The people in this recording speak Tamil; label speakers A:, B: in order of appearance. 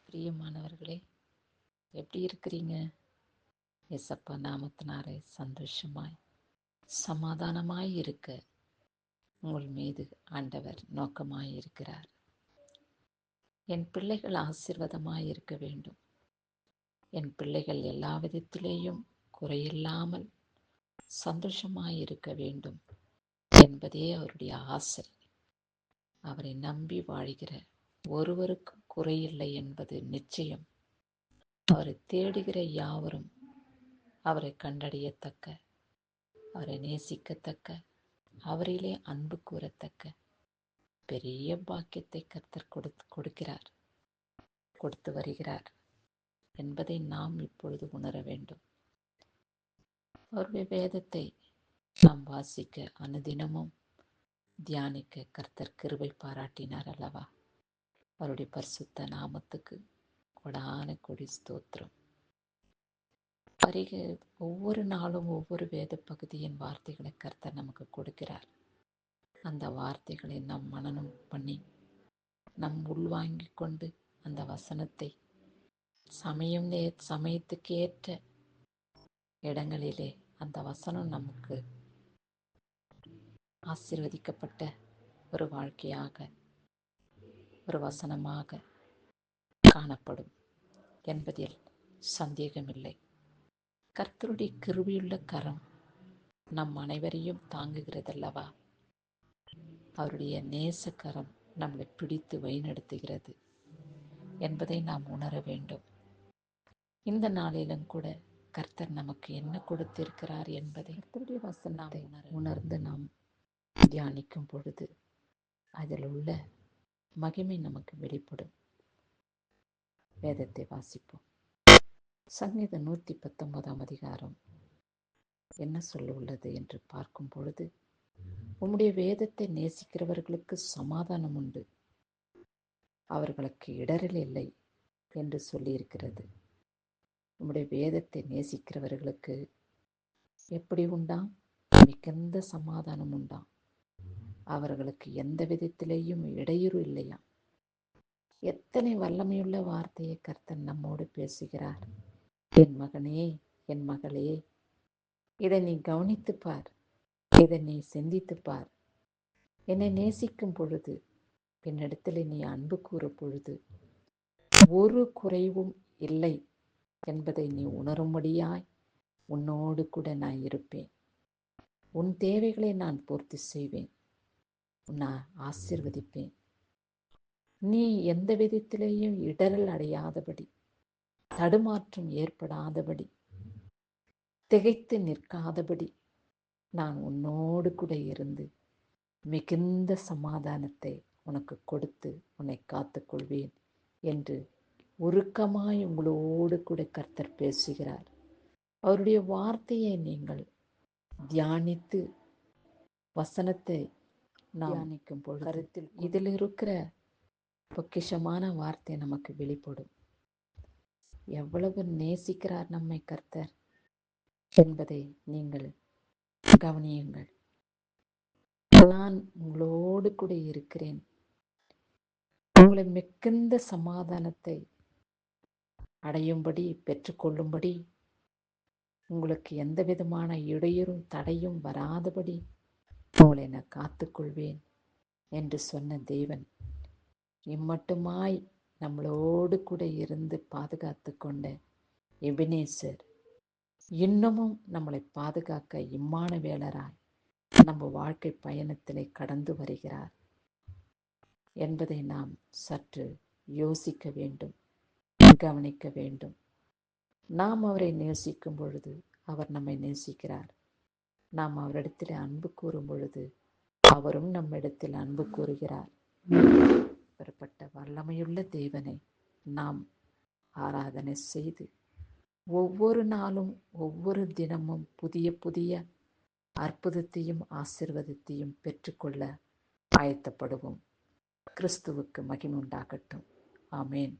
A: பிரியமானவர்களே, எப்படி இருக்கிறீங்க? எசப்பா நாமத்தினாரே சந்தோஷமாய் சமாதானமாய் இருக்க உங்கள் மீது ஆண்டவர் நோக்கமாய் இருக்கிறார். என் பிள்ளைகள் ஆசீர்வாதமாய் இருக்க வேண்டும். என் பிள்ளைகள் எல்லா விதத்திலேயும் குறையில்லாமல் சந்தோஷமாய் இருக்க வேண்டும் என்பதே அவருடைய ஆசை. அவரை நம்பி வாழ்கிற ஒருவருக்கும் குறையில்லை என்பது நிச்சயம். அவரை தேடுகிற யாவரும் அவரை கண்டறியத்தக்க, அவரை நேசிக்கத்தக்க, அவரிலே அன்பு கூறத்தக்க பெரிய பாக்கியத்தை கர்த்தர் கொடுக்கிறார், கொடுத்து வருகிறார் என்பதை நாம் இப்பொழுது உணர வேண்டும். அவருடைய வேதத்தை நாம் வாசிக்க, அனுதினமும் தியானிக்க கர்த்தர் கிருபை பாராட்டினார் அல்லவா? அவருடைய பரிசுத்த நாமத்துக்கு கொடான கொடி ஸ்தோத்திரம். ஒவ்வொரு நாளும் ஒவ்வொரு வேத பகுதியின் வார்த்தைகளை கர்த்தர் நமக்கு கொடுக்கிறார். அந்த வார்த்தைகளை நாம் மனனம் பண்ணி நம் உள்வாங்கி கொண்டு அந்த வசனத்தை சமயத்துக்கு ஏற்ற இடங்களிலே அந்த வசனம் நமக்கு ஆசீர்வதிக்கப்பட்ட ஒரு வாழ்க்கையாக, ஒரு வசனமாக காணப்படும் என்பதில் சந்தேகமில்லை. கர்த்தருடைய கிருபையுள்ள கரம் நம் அனைவரையும் தாங்குகிறதல்லவா? அவருடைய நேசக்கரம் நம்மளை பிடித்து வழிநடத்துகிறது என்பதை நாம் உணர வேண்டும். இந்த நாளிலும் கூட கர்த்தர் நமக்கு என்ன கொடுத்திருக்கிறார் என்பதை கர்த்தருடைய வசனத்தை உணர்ந்து நாம் தியானிக்கும் பொழுது அதில் உள்ள மகிமை நமக்கு வெளிப்படும். வேதத்தை வாசிப்போம். சங்கீதம் 119 அதிகாரம் என்ன சொல்ல உள்ளது என்று பார்க்கும் பொழுது, உம்முடைய வேதத்தை நேசிக்கிறவர்களுக்கு சமாதானம் உண்டு, அவர்களுக்கு இடரல் இல்லை என்று சொல்லியிருக்கிறது. உம்முடைய வேதத்தை நேசிக்கிறவர்களுக்கு எப்படி உண்டாம்? மிகுந்த சமாதானம் உண்டாம். அவர்களுக்கு எந்த விதத்திலேயும் இடையூறு இல்லையா? எத்தனை வல்லமையுள்ள வார்த்தையை கர்த்தர் நம்மோடு பேசுகிறார். என் மகனே, என் மகளே, இதை நீ கவனித்துப்பார், இதை நீ சிந்தித்துப்பார். என்னை நேசிக்கும் பொழுது, என்னிடத்தில் நீ அன்பு கூறும் பொழுது ஒரு குறைவும் இல்லை என்பதை நீ உணரும்படியாய் உன்னோடு கூட நான் இருப்பேன். உன் தேவைகளை நான் பூர்த்தி செய்வேன், நான் ஆசீர்வதிப்பேன். நீ எந்த விதத்திலேயும் இடரல் அடையாதபடி, தடுமாற்றம் ஏற்படாதபடி, திகைத்து நிற்காதபடி நான் உன்னோடு கூட இருந்து மிகுந்த சமாதானத்தை உனக்கு கொடுத்து உன்னை காத்துக்கொள்வேன் என்று உருக்கமாய் உங்களோடு கூட கர்த்தர் பேசுகிறார். அவருடைய வார்த்தையை நீங்கள் தியானித்து வசனத்தை தியானிக்கும் பொழுது கருத்தில் இதில் இருக்கிற பொக்கிஷமான வார்த்தை நமக்கு வெளிப்படும். எவ்வளவு நேசிக்கிறார் நம்மை கர்த்தர் என்பதை நீங்கள் கவனியுங்கள். நான் உங்களோடு கூட இருக்கிறேன், உங்களை மிகுந்த சமாதானத்தை அடையும்படி, பெற்றுக்கொள்ளும்படி, உங்களுக்கு எந்த விதமான இடையூறும் தடையும் வராதபடி உங்களை நான் காத்துக்கொள்வேன் என்று சொன்ன தேவன் இம்மட்டுமாய் நம்மளோடு கூட இருந்து பாதுகாத்து கொண்ட எபினேசர் இன்னமும் நம்மளை பாதுகாக்க இம்மானுவேலராய் நம்ம வாழ்க்கை பயணத்திலே கடந்து வருகிறார் என்பதை நாம் சற்று யோசிக்க வேண்டும், கவனிக்க வேண்டும். நாம் அவரை நேசிக்கும் பொழுது அவர் நம்மை நேசிக்கிறார். நாம் அவரிடத்தில் அன்பு கூறும் பொழுது அவரும் நம்மிடத்தில் அன்பு கூறுகிறார். பெறப்பட்ட வல்லமையுள்ள தேவனை நாம் ஆராதனை செய்து ஒவ்வொரு நாளும் ஒவ்வொரு தினமும் புதிய புதிய அற்புதத்தையும் ஆசீர்வாதத்தையும் பெற்றுக்கொள்ள ஆயத்தப்படுவோம். கிறிஸ்துவுக்கு மகிமை உண்டாகட்டும். ஆமேன்.